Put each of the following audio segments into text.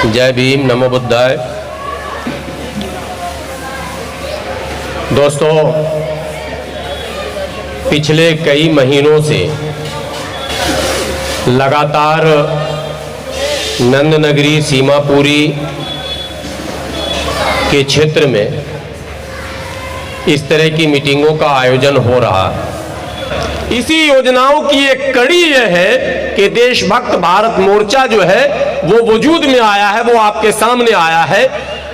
जय भीम, नमो बुद्धाय। दोस्तों, पिछले कई महीनों से लगातार नंदनगरी सीमापुरी के क्षेत्र में इस तरह की मीटिंगों का आयोजन हो रहा। इसी योजनाओं की एक कड़ी यह है कि देशभक्त भारत मोर्चा जो है वो वजूद में आया है, वो आपके सामने आया है।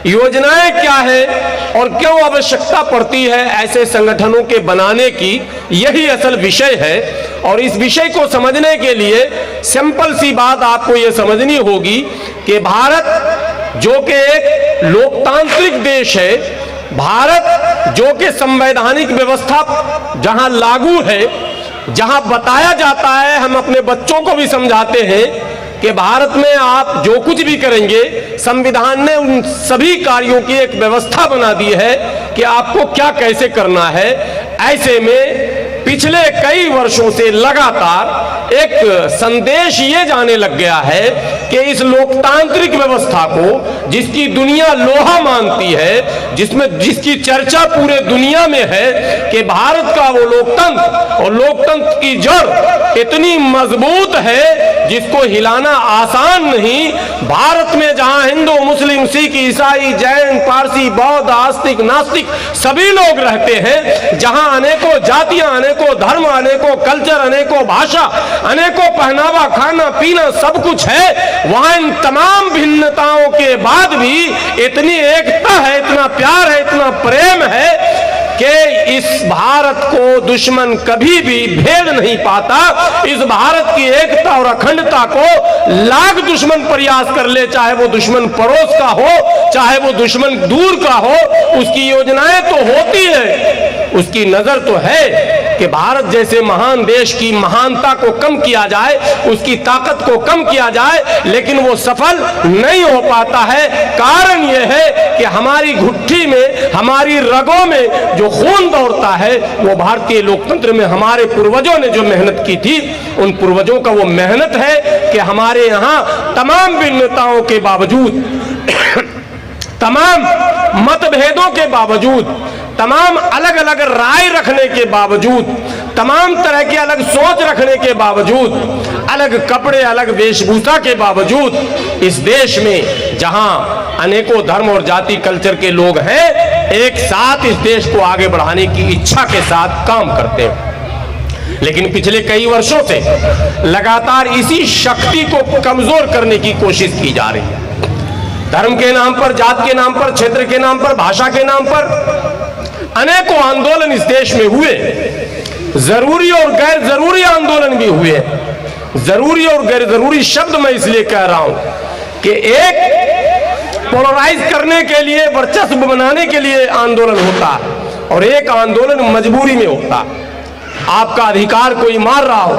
योजनाएं क्या है और क्यों आवश्यकता पड़ती है ऐसे संगठनों के बनाने की, यही असल विषय है। और इस विषय को समझने के लिए सिंपल सी बात आपको ये समझनी होगी कि भारत जो कि एक लोकतांत्रिक देश है, भारत जो कि संवैधानिक व्यवस्था जहां लागू है, जहां बताया जाता है, हम अपने बच्चों को भी समझाते हैं कि भारत में आप जो कुछ भी करेंगे, संविधान ने उन सभी कार्यों की एक व्यवस्था बना दी है कि आपको क्या कैसे करना है। ऐसे में पिछले कई वर्षों से लगातार एक संदेश ये जाने लग गया है कि इस लोकतांत्रिक व्यवस्था को, जिसकी दुनिया लोहा मानती है, जिसकी चर्चा पूरे दुनिया में है कि भारत का वो लोकतंत्र और लोकतंत्र की जड़ इतनी मजबूत है जिसको हिलाना आसान नहीं। भारत में जहां हिंदू, मुस्लिम, सिख, ईसाई, जैन, पारसी, बौद्ध, आस्तिक, नास्तिक सभी लोग रहते हैं, जहां अनेकों जातियां, अनेकों धर्म, अनेकों कल्चर, अनेकों भाषा, अनेकों पहनावा, खाना पीना सब कुछ है, वहां इन तमाम भिन्नताओं के बाद भी इतनी एकता है, इतना प्यार है, इतना प्रेम है कि इस भारत को दुश्मन कभी भी भेद नहीं पाता। इस भारत की एकता और अखंडता को लाख दुश्मन प्रयास कर ले, चाहे वो दुश्मन पड़ोस का हो, चाहे वो दुश्मन दूर का हो, उसकी योजनाएं तो होती है, उसकी नजर तो है कि भारत जैसे महान देश की महानता को कम किया जाए, उसकी ताकत को कम किया जाए, लेकिन वो सफल नहीं हो पाता है। कारण यह है कि हमारी घुट्टी में, हमारी रगों में जो खून दौड़ता है, वो भारतीय लोकतंत्र में हमारे पूर्वजों ने जो मेहनत की थी, उन पूर्वजों का वो मेहनत है कि हमारे यहाँ तमाम भिन्नताओं के बावजूद, तमाम मतभेदों के बावजूद, तमाम अलग अलग राय रखने के बावजूद, तमाम तरह की अलग सोच रखने के बावजूद, अलग कपड़े, अलग वेशभूषा के बावजूद, इस देश में जहां अनेकों धर्म और जाति कल्चर के लोग हैं, एक साथ इस देश को आगे बढ़ाने की इच्छा के साथ काम करते हैं। लेकिन पिछले कई वर्षों से लगातार इसी शक्ति को कमजोर करने की कोशिश की जा रही है। धर्म के नाम पर, जात के नाम पर, क्षेत्र के नाम पर, भाषा के नाम पर अनेकों आंदोलन इस देश में हुए। जरूरी और गैर जरूरी आंदोलन भी हुए। जरूरी और गैर जरूरी शब्द मैं इसलिए कह रहा हूं कि एक पोलराइज करने के लिए, वर्चस्व बनाने के लिए आंदोलन होता है और एक आंदोलन मजबूरी में होता। आपका अधिकार कोई मार रहा हो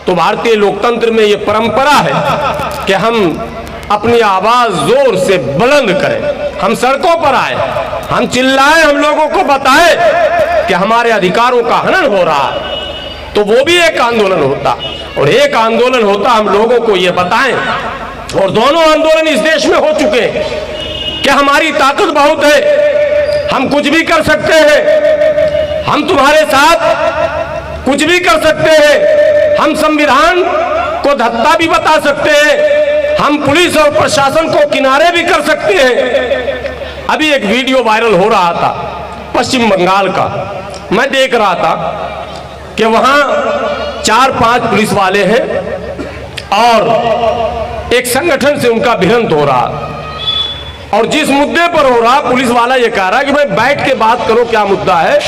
तो भारतीय लोकतंत्र में यह परंपरा है कि हम अपनी आवाज जोर से बुलंद करें, हम सड़कों पर आए, हम चिल्लाएं, हम लोगों को बताएं कि हमारे अधिकारों का हनन हो रहा है। तो वो भी एक आंदोलन होता और एक आंदोलन होता हम लोगों को ये बताएं। और दोनों आंदोलन इस देश में हो चुके हैं कि हमारी ताकत बहुत है, हम कुछ भी कर सकते हैं, हम तुम्हारे साथ कुछ भी कर सकते हैं, हम संविधान को धत्ता भी बता सकते हैं, हम पुलिस और प्रशासन को किनारे भी कर सकते हैं। अभी एक वीडियो वायरल हो रहा था पश्चिम बंगाल का, मैं देख रहा था कि वहां 4-5 पुलिस वाले हैं और एक संगठन से उनका भिड़ंत हो रहा, और जिस मुद्दे पर हो रहा, पुलिस वाला ये कह रहा है कि भाई बैठ के बात करो, क्या मुद्दा है।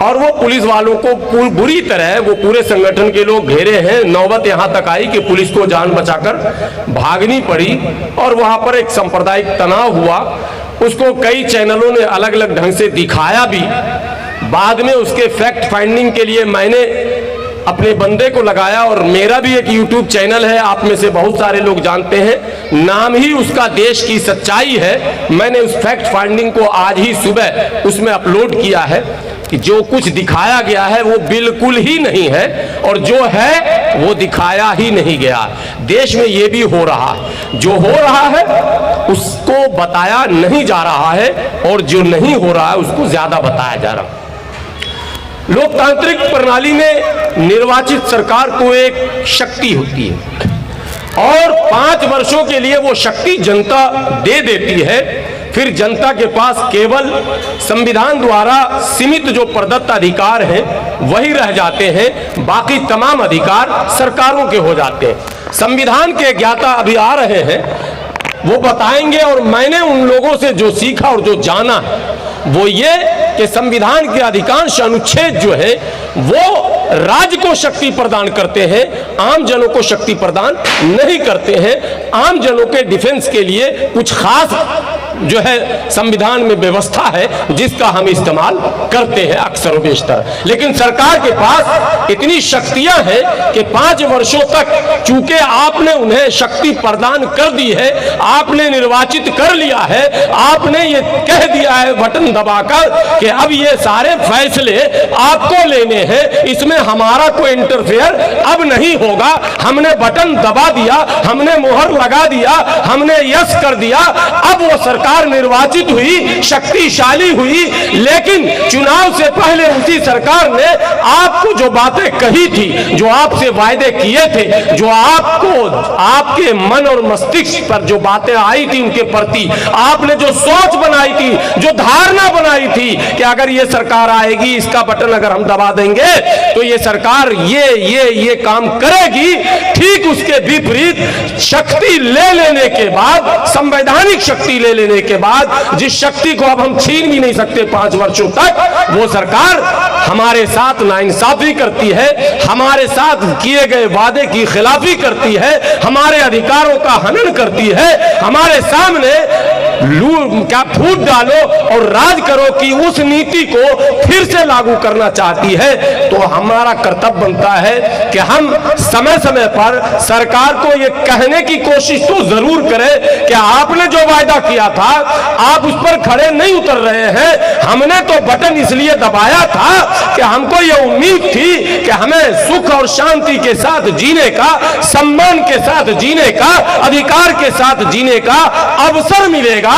और वो पुलिस वालों को बुरी तरह, वो पूरे संगठन के लोग घेरे हैं। नौबत यहां तक आई कि पुलिस को जान बचाकर भागनी पड़ी और वहां पर एक सांप्रदायिक तनाव हुआ। उसको कई चैनलों ने अलग अलग ढंग से दिखाया भी। बाद में उसके फैक्ट फाइंडिंग के लिए मैंने अपने बंदे को लगाया और मेरा भी एक यूट्यूब चैनल है, आप में से बहुत सारे लोग जानते हैं, नाम ही उसका देश की सच्चाई है। मैंने उस फैक्ट फाइंडिंग को आज ही सुबह उसमें अपलोड किया है। कि जो कुछ दिखाया गया है वो बिल्कुल ही नहीं है और जो है वो दिखाया ही नहीं गया। देश में ये भी हो रहा है, जो हो रहा है उसको बताया नहीं जा रहा है और जो नहीं हो रहा है उसको ज्यादा बताया जा रहा है। लोकतांत्रिक प्रणाली में निर्वाचित सरकार को एक शक्ति होती है और 5 वर्षों के लिए वो शक्ति जनता दे देती है। फिर जनता के पास केवल संविधान द्वारा सीमित जो प्रदत्त अधिकार हैं वही रह जाते हैं, बाकी तमाम अधिकार सरकारों के हो जाते हैं। संविधान के ज्ञाता अभी आ रहे हैं, वो बताएंगे। और मैंने उन लोगों से जो सीखा और जो जाना वो ये कि संविधान के अधिकांश अनुच्छेद जो है वो राज्य को शक्ति प्रदान करते हैं, आम जनों को शक्ति प्रदान नहीं करते हैं। आम जनों के डिफेंस के लिए कुछ खास जो है संविधान में व्यवस्था है जिसका हम इस्तेमाल करते हैं अक्सर बेशतर। लेकिन सरकार के पास इतनी शक्तियां हैं कि 5 वर्षों तक चूंकि आपने उन्हें शक्ति प्रदान कर दी है, आपने निर्वाचित कर लिया है, आपने ये कह दिया है बटन दबाकर कि अब ये सारे फैसले आपको लेने हैं, इसमें हमारा कोई इंटरफेयर अब नहीं होगा। हमने बटन दबा दिया, हमने मोहर लगा दिया, हमने यस कर दिया। अब वो सरकार निर्वाचित हुई, शक्तिशाली हुई, लेकिन चुनाव से पहले उसी सरकार ने आपको जो बातें कही थी, जो आपसे वायदे किए थे, जो आपको आपके मन और मस्तिष्क पर जो बातें आई थी उनके प्रति आपने जो सोच बनाई थी, जो धारणा बनाई थी कि अगर ये सरकार आएगी, इसका बटन अगर हम दबा देंगे तो ये सरकार ये काम करेगी, ठीक उसके विपरीत शक्ति ले लेने के बाद, संवैधानिक शक्ति ले लेने के बाद, जिस शक्ति को अब हम छीन भी नहीं सकते 5 वर्षों तक, वो सरकार हमारे साथ नाइंसाफी करती है, हमारे साथ किए गए वादे की खिलाफी करती है, हमारे अधिकारों का हनन करती है, हमारे सामने क्या फूट डालो और राज करो की उस नीति को फिर से लागू करना चाहती है। तो हमारा कर्तव्य बनता है कि हम समय समय पर सरकार को ये कहने की कोशिश तो जरूर करें कि आपने जो वायदा किया था आप उस पर खड़े नहीं उतर रहे हैं। हमने तो बटन इसलिए दबाया था कि हमको ये उम्मीद थी कि हमें सुख और शांति के साथ जीने का, सम्मान के साथ जीने का, अधिकार के साथ जीने का अवसर मिलेगा।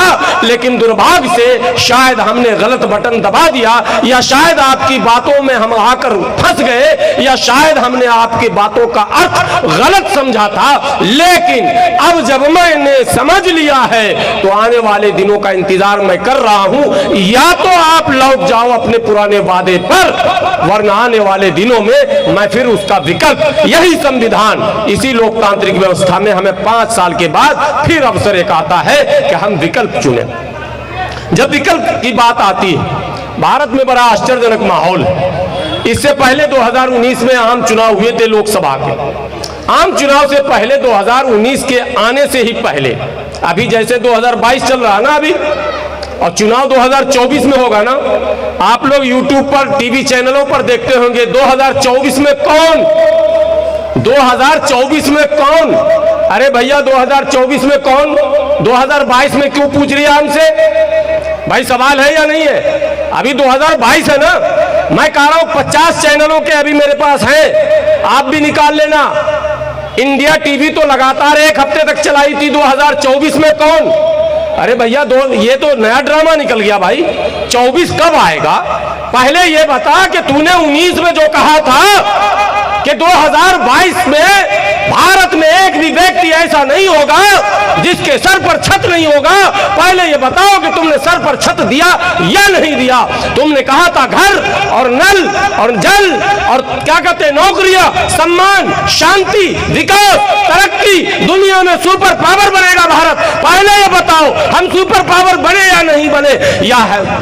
लेकिन दुर्भाग्य से शायद हमने गलत बटन दबा दिया, या शायद आपकी बातों में हम आकर फंस गए, या शायद हमने आपकी बातों का अर्थ गलत समझा था। लेकिन अब जब मैंने समझ लिया है तो आने वाले दिनों का इंतजार मैं कर रहा हूं। या तो आप लौट जाओ अपने पुराने वादे पर, वरना आने वाले दिनों में मैं फिर उसका विकल्प, यही संविधान, इसी लोकतांत्रिक व्यवस्था में हमें 5 साल के बाद फिर अवसर एक आता है कि हम विकल्प चुने। जब विकल्प की बात आती है, भारत में बड़ा आश्चर्यजनक माहौल है। इससे पहले 2019 में आम चुनाव हुए थे लोकसभा के। आम चुनाव से पहले 2019 के आने से ही पहले, अभी जैसे 2022 चल रहा ना अभी, और चुनाव 2024 में होगा ना। आप लोग YouTube पर, टीवी चैनलों पर देखते होंगे 2024 में कौन, 2024 में कौन। अरे भैया 2024 में कौन, 2022 में क्यों पूछ रही है हमसे? भाई सवाल है या नहीं है? अभी 2022 है ना। मैं कह रहा हूं 50 चैनलों के अभी मेरे पास हैं, आप भी निकाल लेना। इंडिया टीवी तो लगातार 1 हफ्ते तक चलाई थी 2024 में कौन। अरे भैया ये तो नया ड्रामा निकल गया भाई। 24 कब आएगा? पहले ये बता कि तूने 19 में जो कहा था कि 2022 में भारत में एक भी व्यक्ति ऐसा नहीं होगा जिसके सर पर छत नहीं होगा। पहले ये बताओ कि तुमने सर पर छत दिया या नहीं दिया। तुमने कहा था घर और नल और जल और क्या कहते हैं, नौकरियां, सम्मान, शांति, विकास, तरक्की, दुनिया में सुपर पावर बनेगा भारत। पहले ये बताओ हम सुपर पावर बने या नहीं बने, या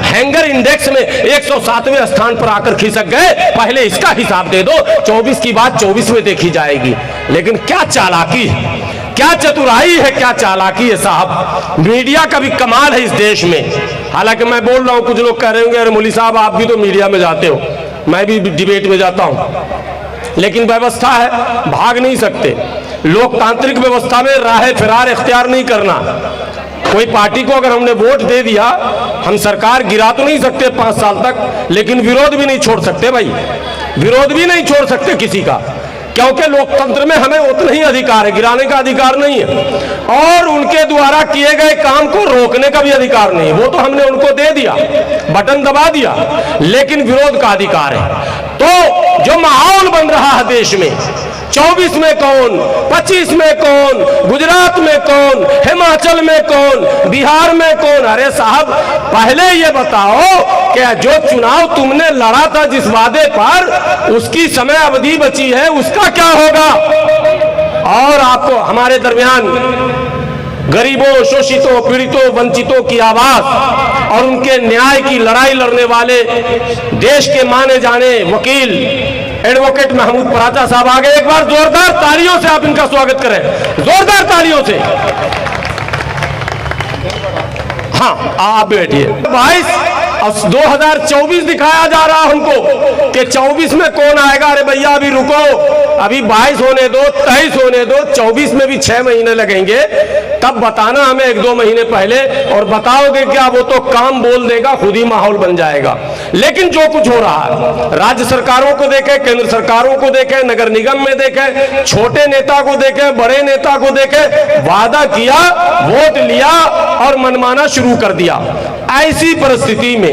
हैंगर इंडेक्स में 107वें स्थान पर आकर खिसक गए। पहले इसका हिसाब दे दो। 24 की बात 24 में देखी जाएगी। लेकिन क्या चालाकी है, क्या चतुराई है, क्या चालाकी है साहब। मीडिया का भी कमाल है इस देश में। हालांकि मैं बोल रहा हूं, कुछ लोग कह रहे होंगे अरे मौलवी साहब आप भी तो मीडिया में जाते हो, मैं भी डिबेट में जाता हूं। लेकिन व्यवस्था है, भाग नहीं सकते। लोकतांत्रिक व्यवस्था में राह फिरार इख्तियार नहीं करना। कोई पार्टी को अगर हमने वोट दे दिया, हम सरकार गिरा तो नहीं सकते 5 साल तक, लेकिन विरोध भी नहीं छोड़ सकते भाई, विरोध भी नहीं छोड़ सकते किसी का, क्योंकि लोकतंत्र में हमें उतना ही अधिकार है, गिराने का अधिकार नहीं है और उनके द्वारा किए गए काम को रोकने का भी अधिकार नहीं है। वो तो हमने उनको दे दिया, बटन दबा दिया, लेकिन विरोध का अधिकार है। तो जो माहौल बन रहा है देश में, 24 में कौन, 25 में कौन, गुजरात में कौन, हिमाचल में कौन, बिहार में कौन, अरे साहब पहले ये बताओ कि जो चुनाव तुमने लड़ा था जिस वादे पर, उसकी समय अवधि बची है, उसका क्या होगा? और आपको हमारे दरमियान गरीबों, शोषितों, पीड़ितों, वंचितों की आवाज और उनके न्याय की लड़ाई लड़ने वाले देश के माने जाने वकील एडवोकेट महमूद पराचा साहब आ गए। एक बार जोरदार तालियों से आप इनका स्वागत करें, जोरदार तालियों से। हाँ, आप बैठिए। 2024 दिखाया जा रहा हमको कि 24 में कौन आएगा। अरे भैया अभी रुको, अभी 22 होने दो, 23 होने दो, 24 में भी 6 महीने लगेंगे, तब बताना हमें 1-2 महीने पहले, और बताओगे क्या? वो तो काम बोल देगा, खुद ही माहौल बन जाएगा। लेकिन जो कुछ हो रहा है, राज्य सरकारों को देखे, केंद्र सरकारों को देखे, नगर निगम में देखे, छोटे नेता को देखे, बड़े नेता को देखे, वादा किया, वोट लिया और मनमाना शुरू कर दिया। ऐसी परिस्थिति में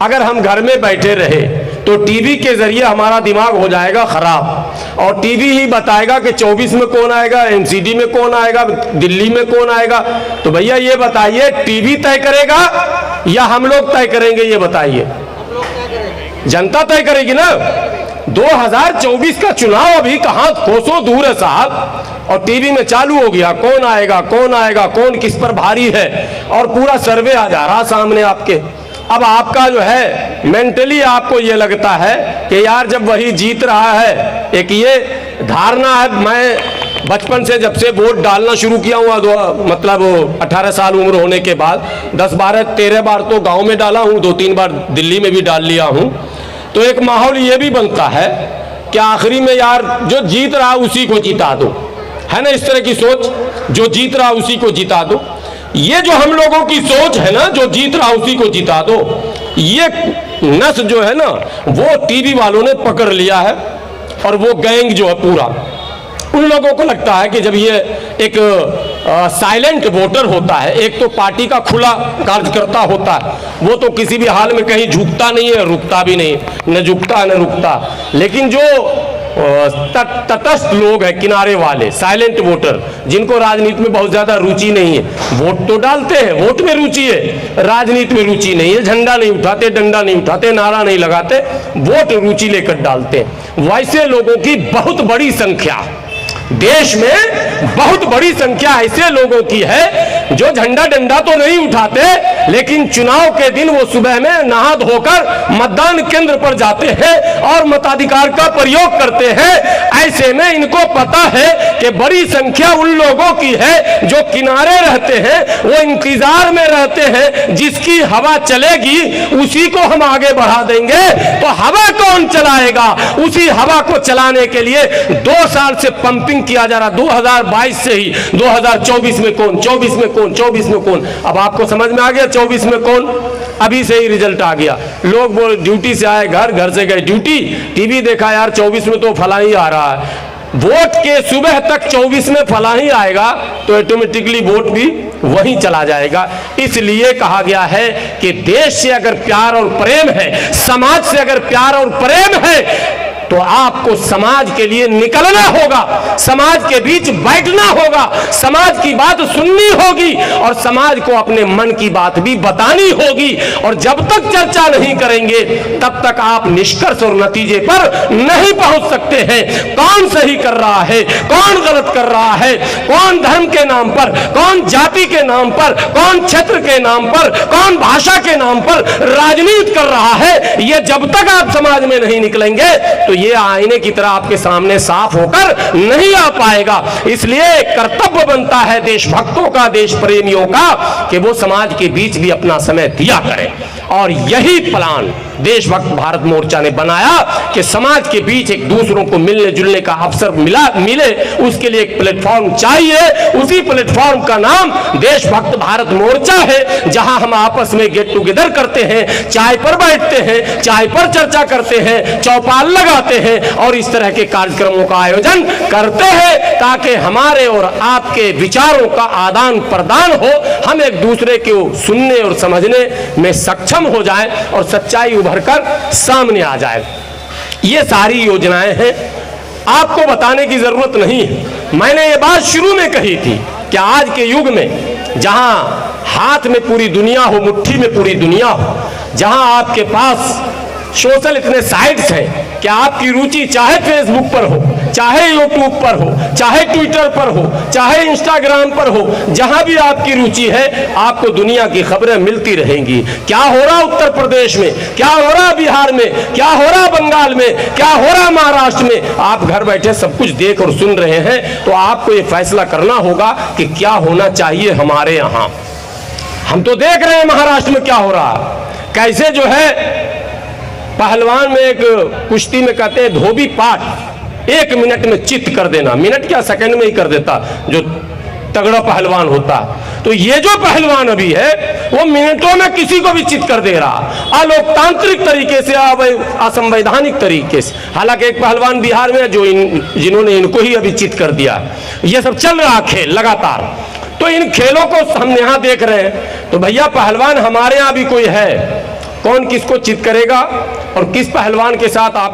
अगर हम घर में बैठे रहे तो टीवी के जरिए हमारा दिमाग हो जाएगा खराब, और टीवी ही बताएगा कि 24 में कौन आएगा, एमसीडी में कौन आएगा, दिल्ली में कौन आएगा। तो भैया ये बताइए, टीवी तय करेगा या हम लोग तय करेंगे? ये बताइए, जनता तय करेगी ना। 2024 का चुनाव अभी कहां, कोसों दूर है साहब, और टीवी में चालू हो गया कौन आएगा, कौन आएगा, कौन किस पर भारी है, और पूरा सर्वे आ जा रहा सामने आपके। अब आपका जो है मेंटली आपको ये लगता है कि यार जब वही जीत रहा है, एक ये धारणा है। मैं बचपन से जब से वोट डालना शुरू किया हूँ, मतलब 18 साल उम्र होने के बाद 10, 12, 13 बार तो गांव में डाला हूँ, 2-3 बार दिल्ली में भी डाल लिया हूँ। तो एक माहौल ये भी बनता है कि आखिरी में यार जो जीत रहा उसी को जिता दो, है ना, इस तरह की सोच, जो जीत रहा उसी को जिता दो। ये जो हम लोगों की सोच है ना, जो जीत रहा उसी को जिता दो, ये नस जो है ना, वो टीवी वालों ने पकड़ लिया है। और वो गैंग जो है पूरा, उन लोगों को लगता है कि जब ये एक साइलेंट वोटर होता है, एक तो पार्टी का खुला कार्यकर्ता होता है, वो तो किसी भी हाल में कहीं झुकता नहीं है, रुकता भी नहीं, न झुकता न रुकता। लेकिन जो तटस्थ लोग हैं, किनारे वाले, साइलेंट वोटर, जिनको राजनीति में बहुत ज्यादा रुचि नहीं है, वोट तो डालते हैं, वोट में रुचि है, राजनीति में रुचि नहीं है, झंडा नहीं उठाते, डंडा नहीं उठाते, नारा नहीं लगाते, वोट रुचि लेकर डालते हैं। वैसे लोगों की बहुत बड़ी संख्या देश में, बहुत बड़ी संख्या ऐसे लोगों की है जो झंडा डंडा तो नहीं उठाते, लेकिन चुनाव के दिन वो सुबह में नहा धोकर मतदान केंद्र पर जाते हैं और मताधिकार का प्रयोग करते हैं। ऐसे में इनको पता है कि बड़ी संख्या उन लोगों की है जो किनारे रहते हैं, वो इंतजार में रहते हैं, जिसकी हवा चलेगी उसी को हम आगे बढ़ा देंगे। तो हवा कौन चलाएगा? उसी हवा को चलाने के लिए 2 साल से पंपिंग किया जा रहा, 2022 से ही 2024 में कौन, 24 में कौन, 24 में कौन। अब आपको समझ में आ गया 24 में कौन? अभी से ही रिजल्ट आ गया। लोग बोल ड्यूटी से आए घर, घर से गए ड्यूटी, टीवी देखा, यार 24 में तो फला ही आ रहा है। वोट के सुबह तक 24 में फला ही आएगा तो ऑटोमेटिकली वोट भी वहीं चला जाएगा। इसलिए कहा गया है कि देश से अगर प्यार और प्रेम है, समाज से अगर प्यार और प्रेम है, तो आपको समाज के लिए निकलना होगा, समाज के बीच बैठना होगा, समाज की बात सुननी होगी और समाज को अपने मन की बात भी बतानी होगी। और जब तक चर्चा नहीं करेंगे तब तक आप निष्कर्ष और नतीजे पर नहीं पहुंच सकते हैं। कौन सही कर रहा है, कौन गलत कर रहा है, कौन धर्म के नाम पर, कौन जाति के नाम पर, कौन क्षेत्र के नाम पर, कौन भाषा के नाम पर राजनीति कर रहा है, ये जब तक आप समाज में नहीं निकलेंगे तो ये आईने की तरह आपके सामने साफ होकर नहीं आ पाएगा। इसलिए कर्तव्य बनता है देशभक्तों का, देश प्रेमियों का, कि वो समाज के बीच भी अपना समय दिया करें। और यही प्लान देशभक्त भारत मोर्चा ने बनाया कि समाज के बीच एक दूसरों को मिलने जुलने का अवसर मिले, उसके लिए एक प्लेटफॉर्म चाहिए। उसी प्लेटफॉर्म का नाम देशभक्त भारत मोर्चा है, जहां हम आपस में गेट टुगेदर करते हैं, चाय पर बैठते हैं, चाय पर चर्चा करते हैं, चौपाल लगाते हैं और इस तरह के कार्यक्रमों का आयोजन करते हैं, ताकि हमारे और आपके विचारों का आदान प्रदान हो, हम एक दूसरे को सुनने और समझने में सक्षम हो जाएं और सच्चाई उभरकर सामने आ जाए। ये सारी योजनाएं हैं, आपको बताने की जरूरत नहीं है। मैंने ये बात शुरू में कही थी कि आज के युग में जहां हाथ में पूरी दुनिया हो, मुट्ठी में पूरी दुनिया हो, जहां आपके पास सोशल इतने साइट्स हैं कि आपकी रुचि चाहे फेसबुक पर हो, चाहे यूट्यूब पर हो, चाहे ट्विटर पर हो, चाहे इंस्टाग्राम पर हो, जहां भी आपकी रुचि है आपको दुनिया की खबरें मिलती रहेंगी। क्या हो रहा उत्तर प्रदेश में, क्या हो रहा बिहार में, क्या हो रहा बंगाल में, क्या हो रहा महाराष्ट्र में, आप घर बैठे सब कुछ देख और सुन रहे हैं। तो आपको ये फैसला करना होगा कि क्या होना चाहिए हमारे यहाँ। हम तो देख रहे हैं महाराष्ट्र में क्या हो रहा, कैसे जो है पहलवान में एक कुश्ती में कहते हैं धोबी पाट 1 मिनट में चित कर देना, मिनट क्या सेकंड में ही कर देता जो तगड़ा पहलवान होता। तो ये जो पहलवान अभी है वो मिनटों में किसी को भी चित कर दे रहा, अलोकतांत्रिक तरीके से, असंवैधानिक तरीके से। हालांकि एक पहलवान बिहार में जो जिन्होंने इनको ही अभी चित कर दिया। ये सब चल रहा खेल लगातार, तो इन खेलों को हम यहाँ देख रहे हैं। तो भैया पहलवान हमारे यहाँ भी कोई है, कौन किसको चित करेगा और किस पहलवान के साथ आप